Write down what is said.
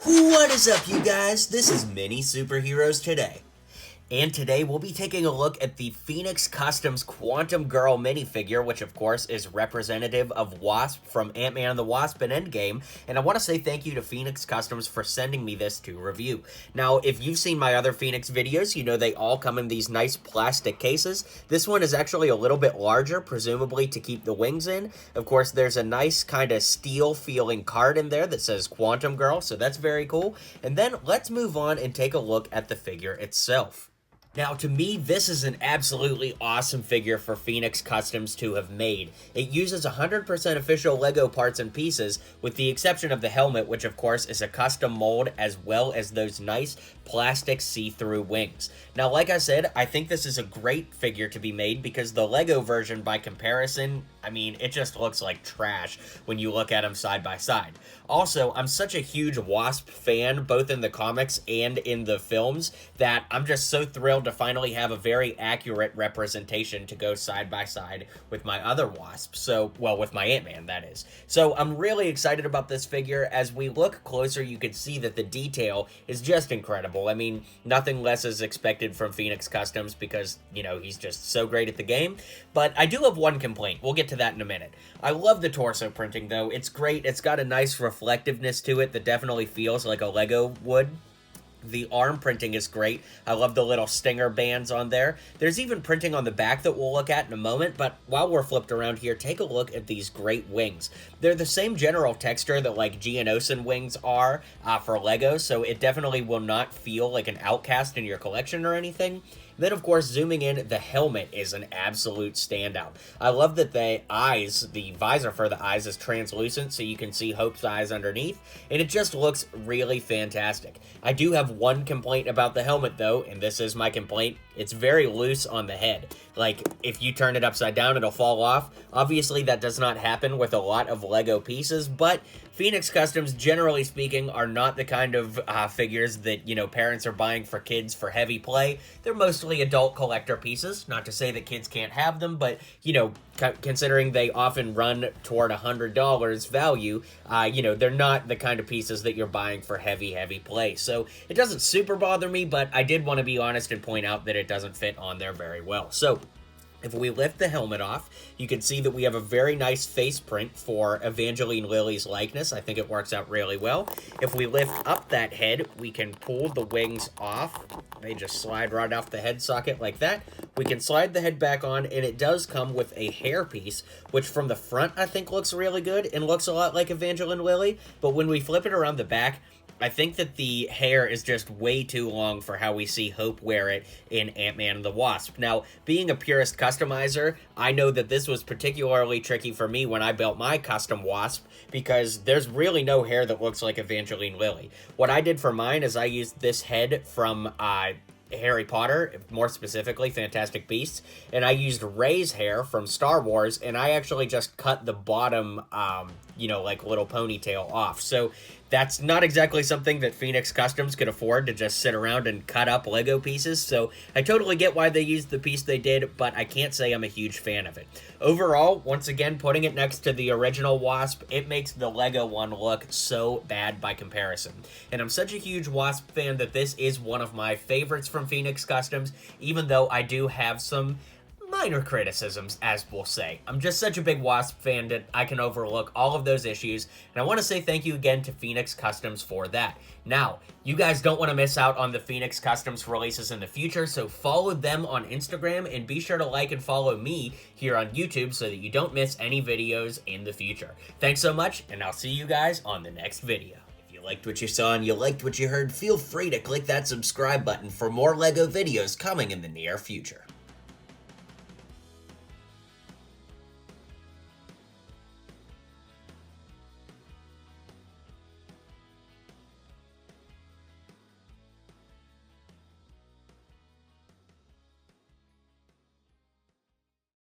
What is up, you guys? This is Mini Superheroes Today. And today we'll be taking a look at the Phoenix Customs Quantum Girl minifigure, which of course is representative of Wasp from Ant-Man and the Wasp and Endgame. And I want to say thank you to Phoenix Customs for sending me this to review. Now, if you've seen my other Phoenix videos, you know they all come in these nice plastic cases. This one is actually a little bit larger, presumably to keep the wings in. Of course, there's a nice kind of steel-feeling card in there that says Quantum Girl, so that's very cool. And then let's move on and take a look at the figure itself. Now, to me, this is an absolutely awesome figure for Phoenix Customs to have made. It uses 100% official LEGO parts and pieces, with the exception of the helmet, which of course is a custom mold, as well as those nice plastic see-through wings. Now, like I said, I think this is a great figure to be made because the LEGO version, by comparison, I mean, it just looks like trash when you look at them side by side. Also, I'm such a huge Wasp fan, both in the comics and in the films, that I'm just so thrilled to finally have a very accurate representation to go side by side with my other Wasps. So, well, with my Ant-Man, that is. So, I'm really excited about this figure. As we look closer, you can see that the detail is just incredible. I mean, nothing less is expected from Phoenix Customs because, you know, he's just so great at the game. But I do have one complaint. We'll get to that in a minute. I love the torso printing, though. It's great. It's got a nice reflectiveness to it that definitely feels like a LEGO would. The arm printing is great. I love the little stinger bands on there. There's even printing on the back that we'll look at in a moment, but while we're flipped around here, take a look at these great wings. They're the same general texture that like Geonosian wings are for LEGO, so it definitely will not feel like an outcast in your collection or anything. Then, of course, zooming in, the helmet is an absolute standout. I love that the visor for the eyes is translucent, so you can see Hope's eyes underneath, and it just looks really fantastic. I do have one complaint about the helmet, though, and this is my complaint. It's very loose on the head. Like, if you turn it upside down, it'll fall off. Obviously, that does not happen with a lot of LEGO pieces, but Phoenix Customs, generally speaking, are not the kind of figures that, you know, parents are buying for kids for heavy play. They're mostly adult collector pieces. Not to say that kids can't have them, but, you know, considering they often run toward $100 value, you know, they're not the kind of pieces that you're buying for heavy play. So it doesn't super bother me, but I did want to be honest and point out that it doesn't fit on there very well. So if we lift the helmet off, you can see that we have a very nice face print for Evangeline Lilly's likeness. I think it works out really well. If we lift up that head, we can pull the wings off. They just slide right off the head socket like that. We can slide the head back on, and it does come with a hair piece, which from the front I think looks really good and looks a lot like Evangeline Lilly. But when we flip it around the back, I think that the hair is just way too long for how we see Hope wear it in Ant-Man and the Wasp. Now, being a purist customizer, I know that this was particularly tricky for me when I built my custom Wasp, because there's really no hair that looks like Evangeline Lilly. What I did for mine is I used this head from Harry Potter, more specifically Fantastic Beasts, and I used Rey's hair from Star Wars, and I actually just cut the bottom, you know, like little ponytail off. So that's not exactly something that Phoenix Customs could afford to just sit around and cut up LEGO pieces, so I totally get why they used the piece they did, but I can't say I'm a huge fan of it. Overall, once again, putting it next to the original Wasp, it makes the LEGO one look so bad by comparison. And I'm such a huge Wasp fan that this is one of my favorites from Phoenix Customs, even though I do have some minor criticisms, as we'll say. I'm just such a big Wasp fan that I can overlook all of those issues, and I want to say thank you again to Phoenix Customs for that. Now, you guys don't want to miss out on the Phoenix Customs releases in the future, so follow them on Instagram, and be sure to like and follow me here on YouTube so that you don't miss any videos in the future. Thanks so much, and I'll see you guys on the next video. If you liked what you saw and you liked what you heard, feel free to click that subscribe button for more LEGO videos coming in the near future.